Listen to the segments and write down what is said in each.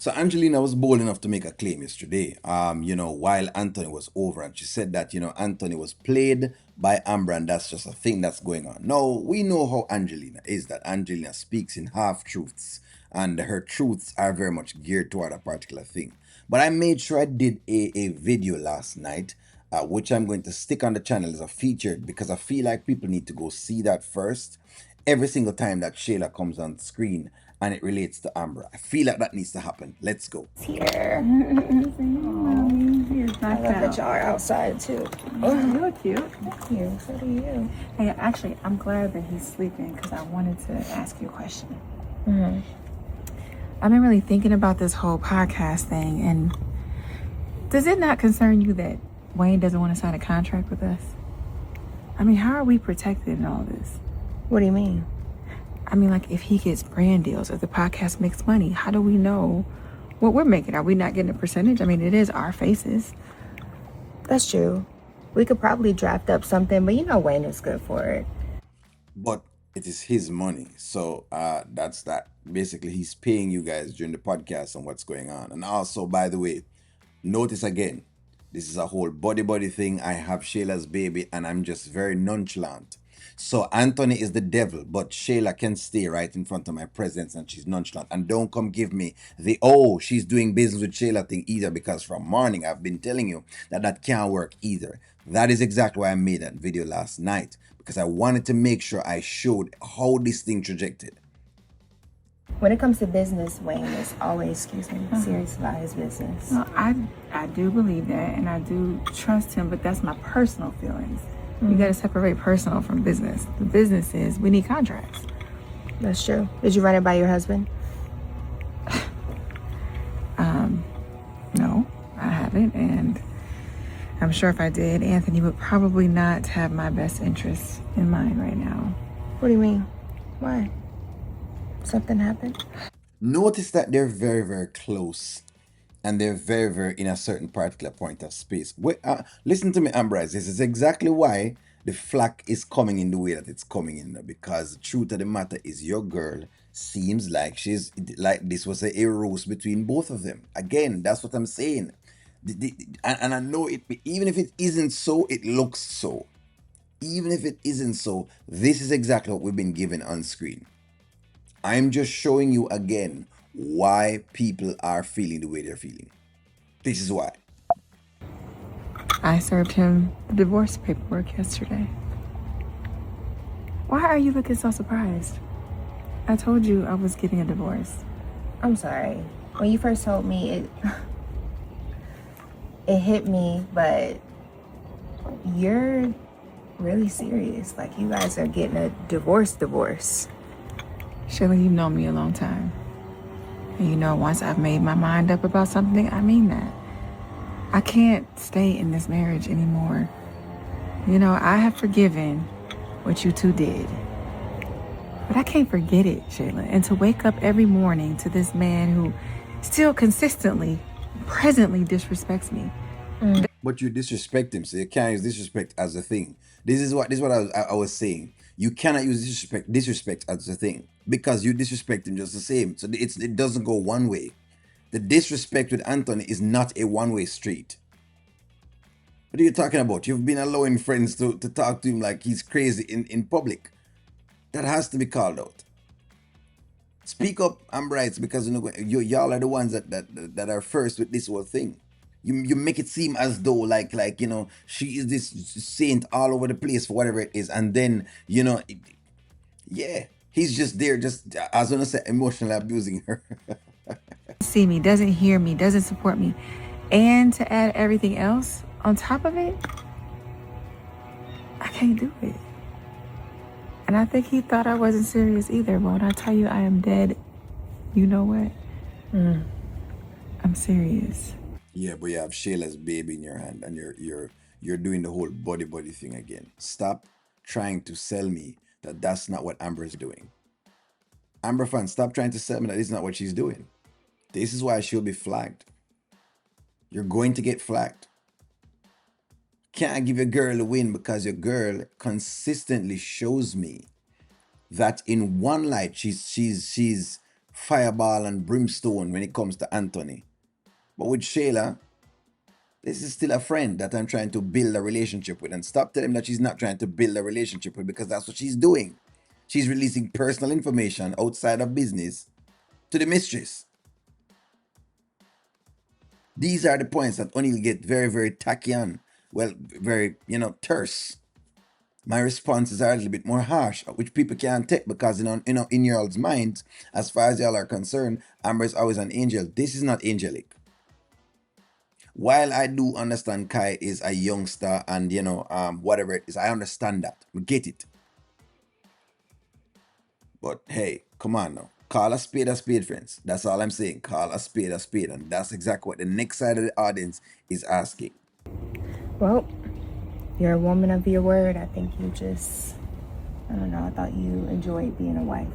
So Angelina was bold enough to make a claim yesterday, while Anthony was over, and she said that, Anthony was played by Amber, and that's just a thing that's going on. Now, we know how Angelina is, that Angelina speaks in half-truths, and her truths are very much geared toward a particular thing. But I made sure I did a video last night, which I'm going to stick on the channel as a featured, because I feel like people need to go see that first every single time that Shayla comes on screen and it relates to Amber. I feel like that needs to happen. Let's go. Here. I I love that y'all are outside too. You look cute. Thank you. So do you. Hey, actually, I'm glad that he's sleeping because I wanted to ask you a question. Mm-hmm. I've been really thinking about this whole podcast thing, and does it not concern you that Wayne doesn't want to sign a contract with us? I mean, how are we protected in all this? What do you mean? I mean, like, if he gets brand deals, if the podcast makes money, how do we know what we're making? Are we not getting a percentage? I mean, it is our faces. That's true. We could probably draft up something, but you know Wayne is good for it. But it is his money. So that's that. Basically, he's paying you guys during the podcast and what's going on. And also, by the way, notice again, this is a whole body thing. I have Shayla's baby and I'm just very nonchalant. So Anthony is the devil, but Shayla can stay right in front of my presence and she's nonchalant. And don't come give me the, oh, she's doing business with Shayla thing either, because from morning I've been telling you that that can't work either. That is exactly why I made that video last night, because I wanted to make sure I showed how this thing trajected. When it comes to business, Wayne is always, serious about his business. Well, I do believe that, and I do trust him, but that's my personal feelings. You got to separate personal from business. The business is we need contracts. That's true. Did you run it by your husband? No, I haven't, and I'm sure if I did, Anthony would probably not have my best interests in mind right now. What do you mean? Why? Something happened? Notice that they're very close, and they're very in a certain particular point of space. Listen to me, Ambrose. This is exactly why the flack is coming in the way that it's coming in, because the truth of the matter is your girl seems like she's like this was a roast between both of them. Again, that's what I'm saying. And I know it, even if it isn't so, it looks so. Even if it isn't so, this is exactly what we've been given on screen. I'm just showing you again why people are feeling the way they're feeling. This is why. I served him the divorce paperwork yesterday. Why are you looking so surprised? I told you I was getting a divorce. I'm sorry. When you first told me, it hit me, but you're really serious. Like, you guys are getting a divorce. Shayla, you've known me a long time. And you know, once I've made my mind up about something, I mean that. I can't stay in this marriage anymore. You know, I have forgiven what you two did. But I can't forget it, Shayla. And to wake up every morning to this man who still consistently, presently disrespects me. But you disrespect him, so you can't use disrespect as a thing. This is what I was saying. You cannot use disrespect as a thing, because you disrespect him just the same. So it doesn't go one way. The disrespect with Anthony is not a one-way street. What are you talking about? You've been allowing friends to talk to him like he's crazy in public. That has to be called out. Speak up, Ambrites, because y'all are the ones that are first with this whole thing. You make it seem as though like she is this saint all over the place for whatever it is, and then yeah, he's just there, just as I say, emotionally abusing her. See me, doesn't hear me, doesn't support me. And to add everything else on top of it, I can't do it. And I think he thought I wasn't serious either. But when I tell you I am dead, you know what? I'm serious. Yeah, but you have Shayla's baby in your hand, and you're doing the whole body thing again. Stop trying to sell me that that's not what Amber is doing. Amber fans, stop trying to sell me that this is not what she's doing. This is why she'll be flagged. You're going to get flagged. Can't give your girl a win because your girl consistently shows me that in one light she's fireball and brimstone when it comes to Anthony. But with Shayla, this is still a friend that I'm trying to build a relationship with. And stop telling him that she's not trying to build a relationship with, because that's what she's doing. She's releasing personal information outside of business to the mistress. These are the points that O'Neill get very, very tacky on. Well, very, terse. My responses are a little bit more harsh, which people can't take because, in y'all's minds, as far as y'all are concerned, Amber is always an angel. This is not angelic. While I do understand Kai is a youngster and, whatever it is, I understand that. We get it. But hey, come on now. Call a spade, friends. That's all I'm saying. Call a spade. And that's exactly what the next side of the audience is asking. Well, you're a woman of your word. I think you just, I don't know, I thought you enjoyed being a wife.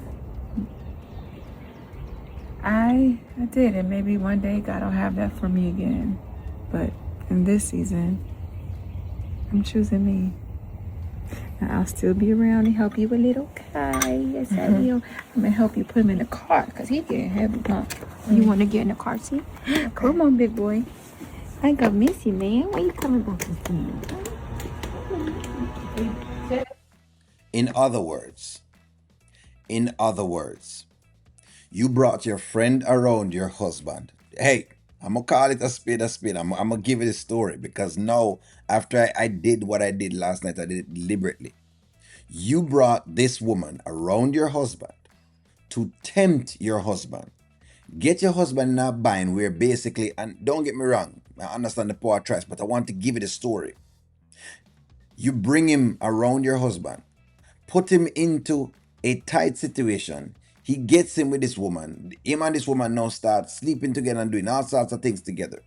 I did, and maybe one day God will have that for me again. But in this season, I'm choosing me. And I'll still be around to help you with little Kai. Yes, I will. I'm gonna help you put him in the car because he's getting heavy, huh? You want to get in the car seat? Okay. Come on, big boy. I ain't gonna miss you, man. When you coming back to see me? In other words, you brought your friend around your husband. Hey, I'm gonna call it a spade. I'm gonna give it a story because now, after I did what I did last night, I did it deliberately. You brought this woman around your husband to tempt your husband. Get your husband in a bind where basically, and don't get me wrong, I understand the poor trust, but I want to give it a story. You bring him around your husband, put him into a tight situation. He gets him with this woman. Him and this woman now start sleeping together and doing all sorts of things together.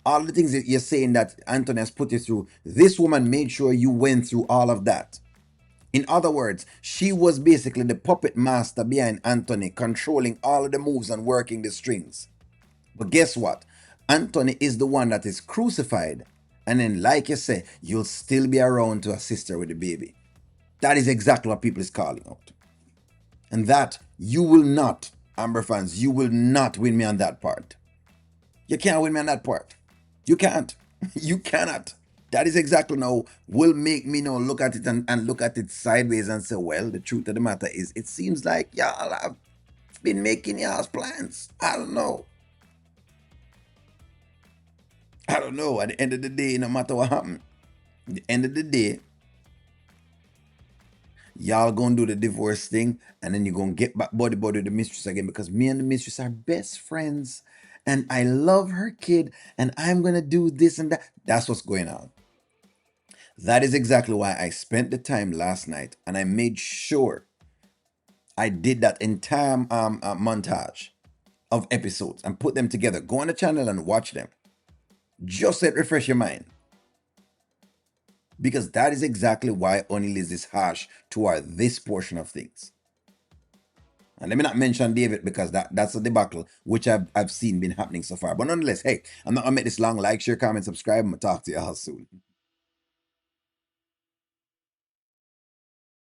All the things that you're saying that Anthony has put you through, this woman made sure you went through all of that. In other words, she was basically the puppet master behind Anthony, controlling all of the moves and working the strings. But guess what? Anthony is the one that is crucified. And then, like you say, you'll still be around to assist her with the baby. That is exactly what people is calling out. And that, you will not, Amber fans, you will not win me on that part. You can't win me on that part. You can't. You cannot. That is exactly now will make me now look at it and look at it sideways and say, well, the truth of the matter is, it seems like y'all have been making y'all's plans. I don't know. At the end of the day, no matter what happened, at the end of the day, y'all gonna do the divorce thing, and then you're gonna get back body with the mistress again, because me and the mistress are best friends, and I love her kid, and I'm gonna do this and that. That's what's going on. That is exactly why I spent the time last night, and I made sure I did that entire montage of episodes and put them together. Go on the channel and watch them. Just let refresh your mind. Because that is exactly why O'Neill is this harsh toward this portion of things. And let me not mention David, because that's a debacle which I've seen been happening so far. But nonetheless, hey, I'm not gonna make this long. Like, share, comment, subscribe. I'm gonna talk to you all soon.